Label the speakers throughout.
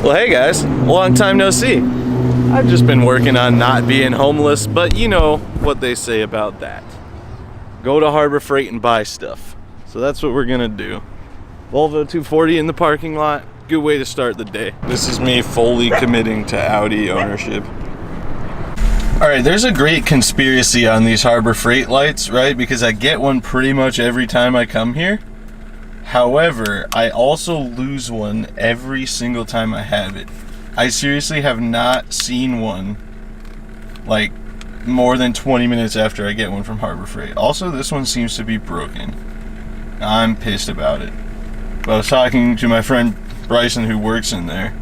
Speaker 1: Well, hey guys, long time no see. I've just been working on not being homeless, but you know what they say about that. Go to Harbor Freight and buy stuff. So that's what we're gonna do. Volvo 240 in the parking lot. Good way to start the day. This is me fully committing to Audi ownership. Alright, there's a great conspiracy on these Harbor Freight lights, right? Because I get one pretty much every time I come here. However, I also lose one every single time I have it. I seriously have not seen one like more than 20 minutes after I get one from Harbor Freight. Also, this one seems to be broken. I'm pissed about it. But I was talking to my friend Bryson who works in there,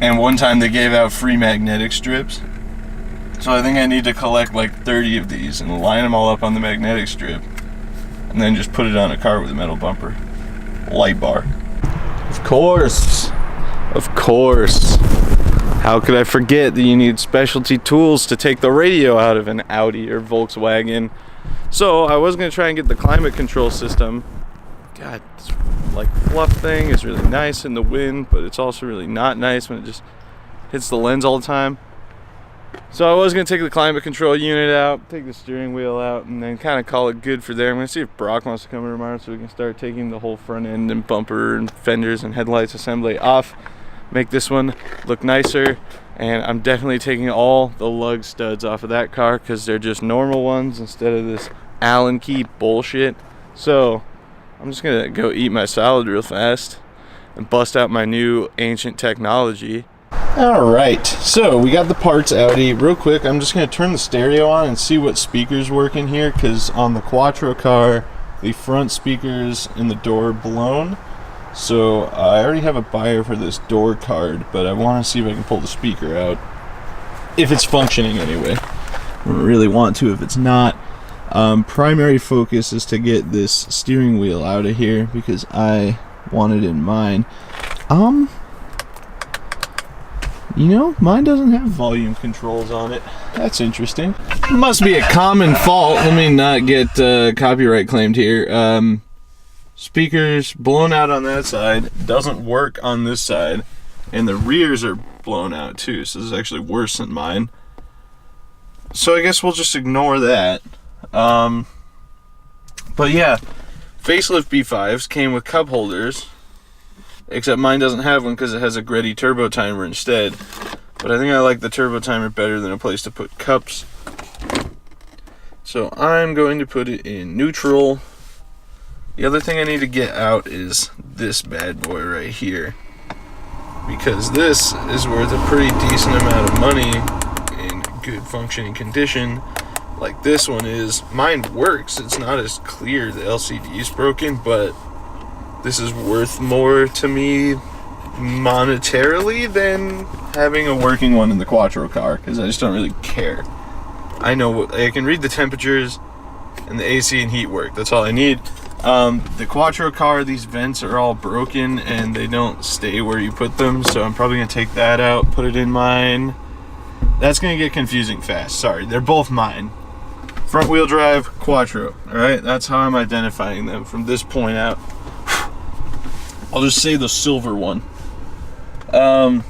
Speaker 1: and one time they gave out free magnetic strips. So I think I need to collect like 30 of these and line them all up on the magnetic strip and then just put it on a car with a metal bumper. Light bar. Of course. How could I forget that you need specialty tools to take the radio out of an Audi or Volkswagen? So I was going to try and get the climate control system. God, this like fluff thing is really nice in the wind, but it's also really not nice when it just hits the lens all the time. So I was going to take the climate control unit out, take the steering wheel out, and then kind of call it good for there. I'm going to see if Brock wants to come in tomorrow so we can start taking the whole front end and bumper and fenders and headlights assembly off, make this one look nicer. And I'm definitely taking all the lug studs off of that car because they're just normal ones instead of this Allen key bullshit. So I'm just going to go eat my salad real fast and bust out my new ancient technology. Alright, so we got the parts Audi. Real quick, I'm just going to turn the stereo on and see what speakers work in here, because on the Quattro car, the front speakers in the door are blown. So I already have a buyer for this door card, but I want to see if I can pull the speaker out. If it's functioning anyway. I don't really want to if it's not. Primary focus is to get this steering wheel out of here, because I want it in mine. You know, mine doesn't have volume controls on it. That's interesting. Must be a common fault. Let me not get copyright claimed here. Speakers blown out on that side. Doesn't work on this side. And the rears are blown out too. So this is actually worse than mine. So I guess we'll just ignore that. But yeah, facelift B5s came with cup holders. Except mine doesn't have one because it has a Greddy turbo timer instead. But I think I like the turbo timer better than a place to put cups. So I'm going to put it in neutral. The other thing I need to get out is this bad boy right here. Because this is worth a pretty decent amount of money in good functioning condition. Like this one is. Mine works. It's not as clear. The LCD is broken, but this is worth more to me monetarily than having a working one in the Quattro car, because I just don't really care. I know I can read the temperatures and the AC and heat work. That's all I need. The Quattro car, these vents are all broken and they don't stay where you put them, so I'm probably going to take that out, put it in mine. That's going to get confusing fast. Sorry, they're both mine. Front wheel drive, Quattro. Alright, that's how I'm identifying them from this point out. I'll just say the silver one. But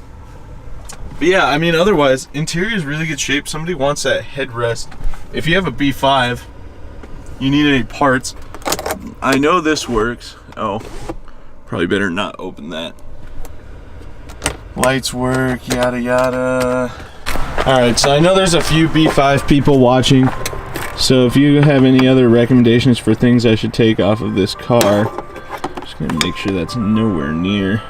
Speaker 1: yeah, I mean, otherwise, interior is really good shape. Somebody wants that headrest. If you have a B5, you need any parts. I know this works. Oh, probably better not open that. Lights work, yada yada. Alright, so I know there's a few B5 people watching. So if you have any other recommendations for things I should take off of this car, just gonna make sure that's nowhere near.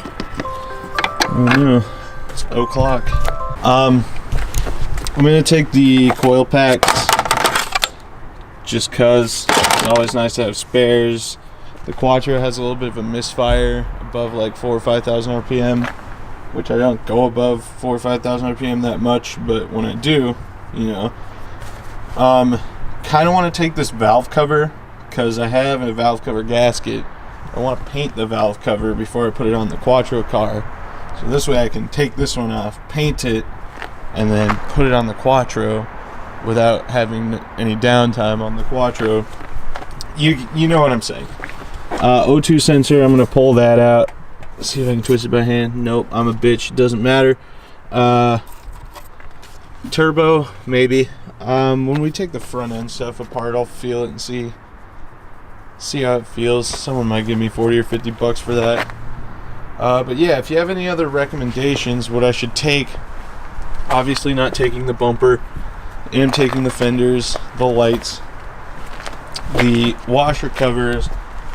Speaker 1: Oh no, it's o'clock. I'm gonna take the coil packs just cause it's always nice to have spares. The Quattro has a little bit of a misfire above like 4,000 or 5,000 RPM, which I don't go above 4,000 or 5,000 RPM that much, but when I do, you know. Kind of want to take this valve cover because I have a valve cover gasket. I want to paint the valve cover before I put it on the Quattro car. So this way I can take this one off, paint it, and then put it on the Quattro without having any downtime on the Quattro. You know what I'm saying. O2 sensor, I'm going to pull that out. Let's see if I can twist it by hand. Nope, I'm a bitch. It doesn't matter. Turbo, maybe. When we take the front end stuff apart, I'll feel it and see how it feels. Someone might give me 40 or 50 bucks for that. But yeah, if you have any other recommendations, what I should take, obviously not taking the bumper, am taking the fenders, the lights, the washer covers,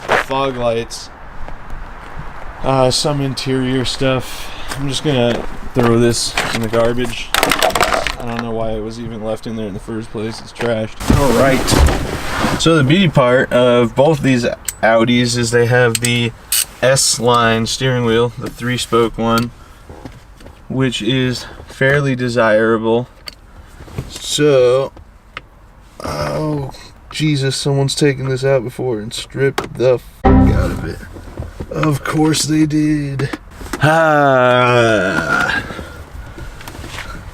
Speaker 1: the fog lights, some interior stuff. I'm just gonna throw this in the garbage. I don't know why it was even left in there in the first place. It's trashed. Alright. So the beauty part of both these Audis is they have the S-line steering wheel, the 3-spoke one, which is fairly desirable. So, oh Jesus, someone's taken this out before and stripped the f*** out of it. Of course they did.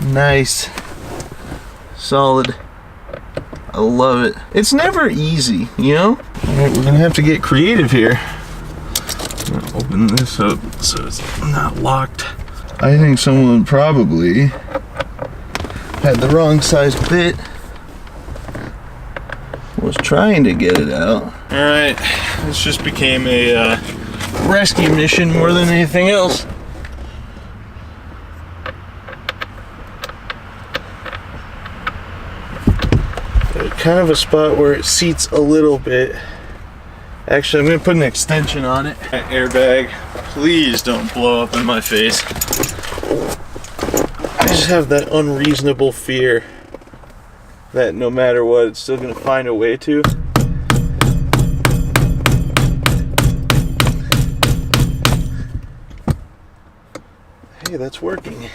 Speaker 1: Nice. Solid. I love it. It's never easy, you know? Alright, we're gonna have to get creative here. I'm gonna open this up so it's not locked. I think someone probably had the wrong size bit. Was trying to get it out. Alright, this just became a rescue mission more than anything else. Kind of a spot where it seats a little bit. Actually, I'm going to put an extension on it. Airbag, please don't blow up in my face. I just have that unreasonable fear that no matter what, it's still going to find a way to. Hey, that's working.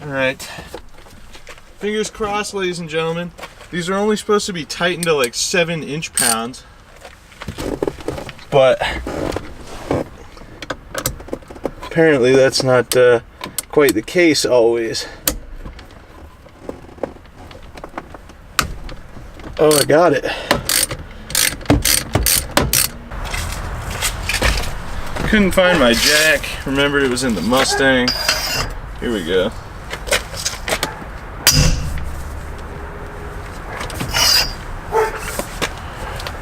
Speaker 1: Alright. Fingers crossed, ladies and gentlemen. These are only supposed to be tightened to like 7 inch-pounds. But apparently that's not quite the case always. Oh, I got it. Couldn't find my jack. Remembered it was in the Mustang. Here we go.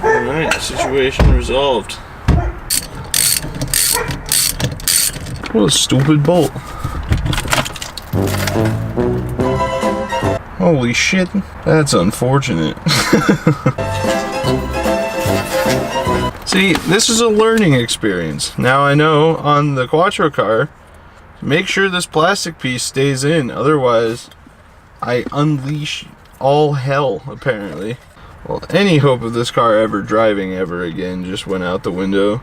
Speaker 1: Alright, situation resolved. What a stupid bolt. Holy shit, that's unfortunate. See, this is a learning experience. Now I know on the Quattro car, make sure this plastic piece stays in, otherwise I unleash all hell, apparently. Well, any hope of this car ever driving ever again just went out the window.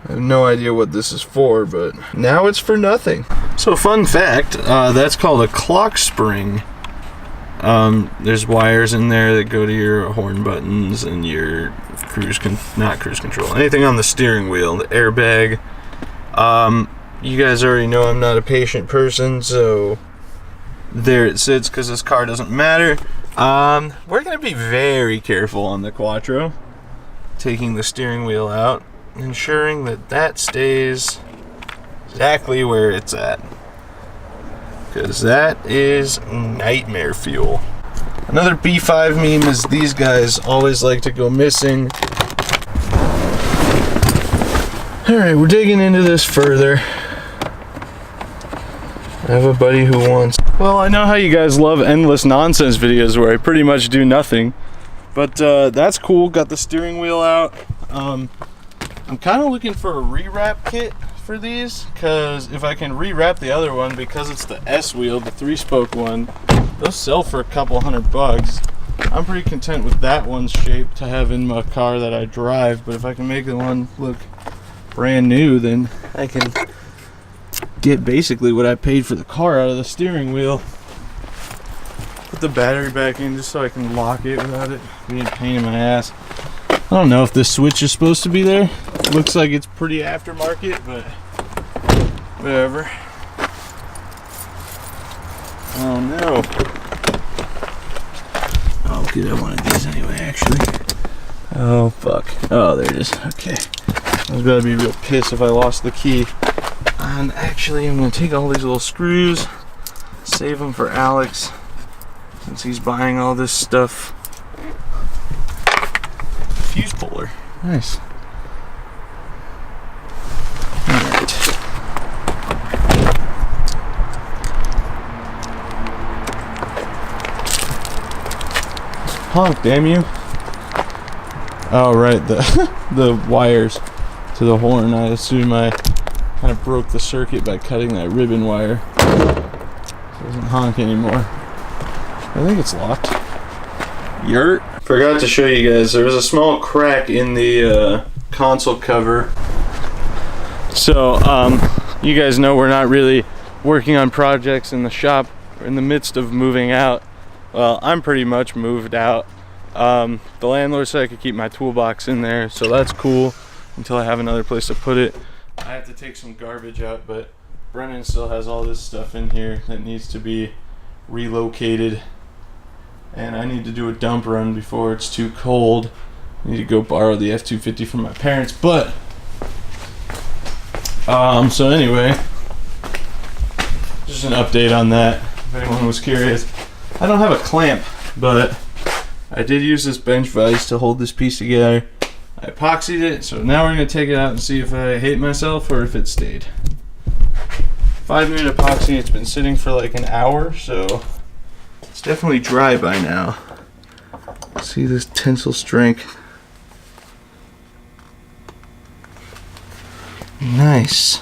Speaker 1: I have no idea what this is for, but now it's for nothing. So fun fact, that's called a clock spring. There's wires in there that go to your horn buttons and your not cruise control, anything on the steering wheel, the airbag. You guys already know I'm not a patient person, so there it sits because this car doesn't matter. We're gonna be very careful on the Quattro, taking the steering wheel out, ensuring that that stays exactly where it's at, because that is nightmare fuel. Another B5 meme is these guys always like to go missing. Alright, we're digging into this further. I have a buddy who wants... Well, I know how you guys love endless nonsense videos where I pretty much do nothing. But that's cool, got the steering wheel out. I'm kind of looking for a rewrap kit for these, because if I can rewrap the other one, because it's the S wheel, the 3-spoke one, those sell for a couple $100. I'm pretty content with that one's shape to have in my car that I drive, but if I can make the one look brand new, then I can get basically what I paid for the car out of the steering wheel. Put the battery back in just so I can lock it without it being a pain in my ass. I don't know if this switch is supposed to be there. Looks like it's pretty aftermarket, but whatever. Oh no. I'll get one of these anyway, actually. Oh fuck. Oh, there it is. Okay. I was gonna be real pissed if I lost the key. And actually, I'm gonna take all these little screws, save them for Alex, since he's buying all this stuff. Fuse puller. Nice. Alright. Honk, damn you. Oh, right, the wires to the horn. I assume I kind of broke the circuit by cutting that ribbon wire. It doesn't honk anymore. I think it's locked. Yurt. Forgot to show you guys, there was a small crack in the console cover. So, you guys know we're not really working on projects in the shop. We're in the midst of moving out. Well, I'm pretty much moved out. The landlord said I could keep my toolbox in there, so that's cool until I have another place to put it. I have to take some garbage out, but Brennan still has all this stuff in here that needs to be relocated. And I need to do a dump run before it's too cold. I need to go borrow the F-250 from my parents, but so anyway, just an update on that, if anyone was curious. I don't have a clamp, but I did use this bench vise to hold this piece together. I epoxied it, so now we're going to take it out and see if I hate myself or if it stayed. 5-minute epoxy, it's been sitting for like an hour, so it's definitely dry by now. See this tensile strength. Nice.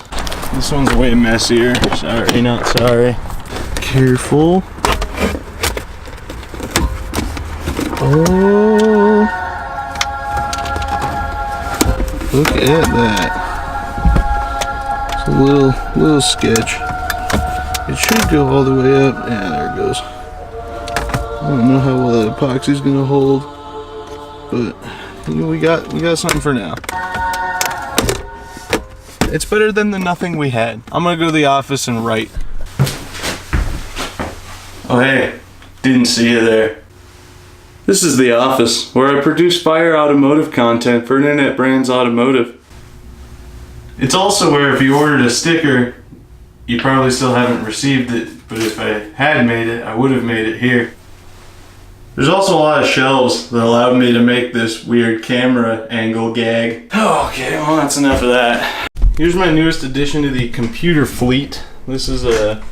Speaker 1: This one's way messier. Sorry, not sorry. Careful. Oh, look at that. It's a little sketch. It should go all the way up. Yeah, there it goes. I don't know how well that epoxy's gonna hold, but you know, we got something for now. It's better than the nothing we had. I'm gonna go to the office and write. Oh hey, didn't see you there. This is the office, where I produce fire automotive content for Internet Brands Automotive. It's also where if you ordered a sticker, you probably still haven't received it, but if I had made it, I would have made it here. There's also a lot of shelves that allowed me to make this weird camera angle gag. Oh, okay, well that's enough of that. Here's my newest addition to the computer fleet. This is a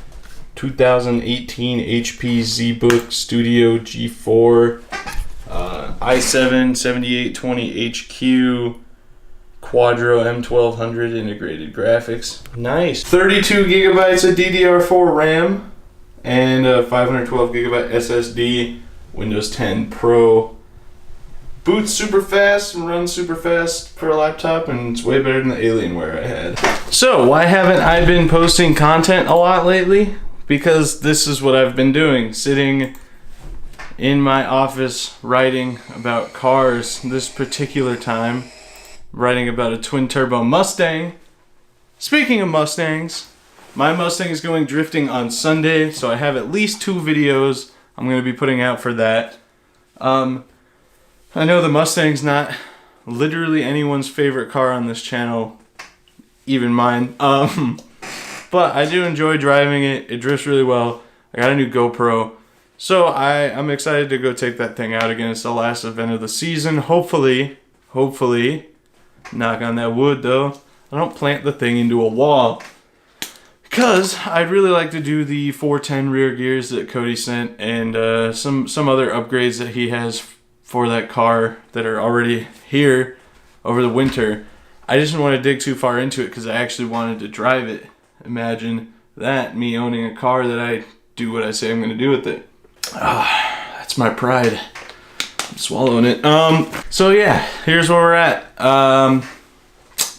Speaker 1: 2018 HP ZBook Studio G4 i7 7820 HQ Quadro M1200 integrated graphics. Nice. 32 gigabytes of DDR4 RAM and a 512 gigabyte SSD. Windows 10 Pro. Boots super fast and runs super fast for a laptop, and it's way better than the Alienware I had. So why haven't I been posting content a lot lately? Because this is what I've been doing, sitting in my office writing about cars. This particular time, writing about a twin turbo Mustang. Speaking of Mustangs, my Mustang is going drifting on Sunday, so I have at least 2 videos I'm going to be putting out for that. I know the Mustang's not literally anyone's favorite car on this channel, even mine. But I do enjoy driving it. It drifts really well. I got a new GoPro. So I'm excited to go take that thing out again. It's the last event of the season. Hopefully, knock on that wood though, I don't plant the thing into a wall. Because I'd really like to do the 410 rear gears that Cody sent and some other upgrades that he has for that car that are already here over the winter. I just didn't want to dig too far into it because I actually wanted to drive it. Imagine that, me owning a car that I do what I say I'm going to do with it. That's my pride. I'm swallowing it. So yeah, here's where we're at.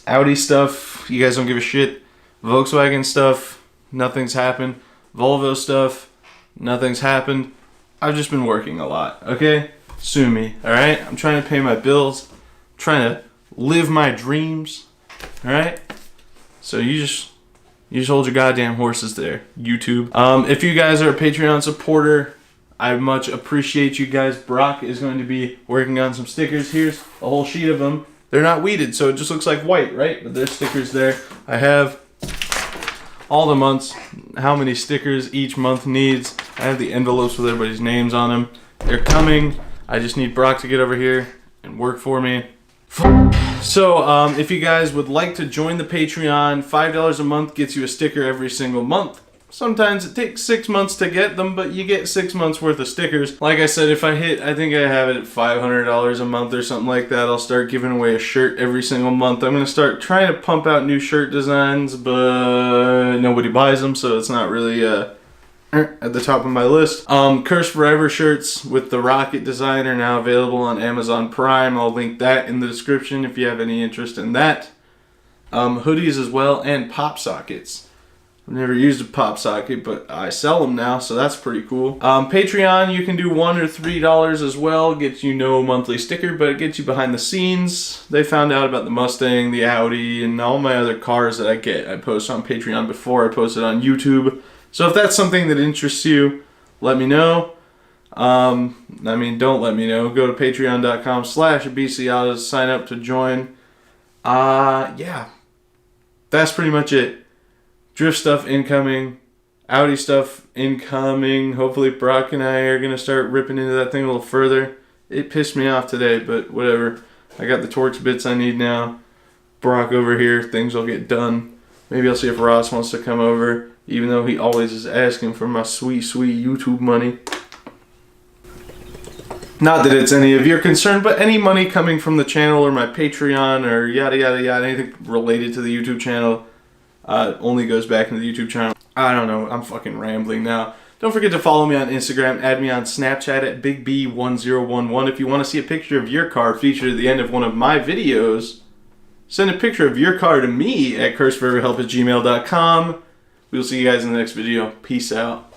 Speaker 1: Audi stuff, you guys don't give a shit. Volkswagen stuff, nothing's happened. Volvo stuff, nothing's happened. I've just been working a lot, okay? Sue me, alright? I'm trying to pay my bills. I'm trying to live my dreams, alright? So you just hold your goddamn horses there, YouTube. If you guys are a Patreon supporter, I much appreciate you guys. Brock is going to be working on some stickers. Here's a whole sheet of them. They're not weeded, so it just looks like white, right? But there's stickers there. I have all the months, how many stickers each month needs. I have the envelopes with everybody's names on them. They're coming. I just need Brock to get over here and work for me. So if you guys would like to join the Patreon, $5 a month gets you a sticker every single month. Sometimes it takes 6 months to get them, but you get 6 months worth of stickers. Like I said, if I think I have it at $500 a month or something like that, I'll start giving away a shirt every single month. I'm going to start trying to pump out new shirt designs, but nobody buys them, so it's not really at the top of my list. Curse Forever shirts with the Rocket design are now available on Amazon Prime. I'll link that in the description if you have any interest in that. Hoodies as well, and pop sockets. I've never used a pop socket, but I sell them now, so that's pretty cool. Patreon, you can do $1 or $3 as well. Gets you no monthly sticker, but it gets you behind the scenes. They found out about the Mustang, the Audi, and all my other cars that I get. I post on Patreon before I post it on YouTube. So if that's something that interests you, let me know. Don't let me know. Go to patreon.com/BCAutos, sign up to join. Yeah. That's pretty much it. Drift stuff incoming, Audi stuff incoming. Hopefully Brock and I are going to start ripping into that thing a little further. It pissed me off today, but whatever. I got the Torx bits I need now. Brock over here, things will get done. Maybe I'll see if Ross wants to come over, even though he always is asking for my sweet, sweet YouTube money. Not that it's any of your concern, but any money coming from the channel or my Patreon or yada yada yada, anything related to the YouTube channel, only goes back into the YouTube channel. I don't know, I'm fucking rambling now. Don't forget to follow me on Instagram, add me on Snapchat at BigB1011. If you want to see a picture of your car featured at the end of one of my videos, send a picture of your car to me at curseforeverhelp@gmail.com. We'll see you guys in the next video. Peace out.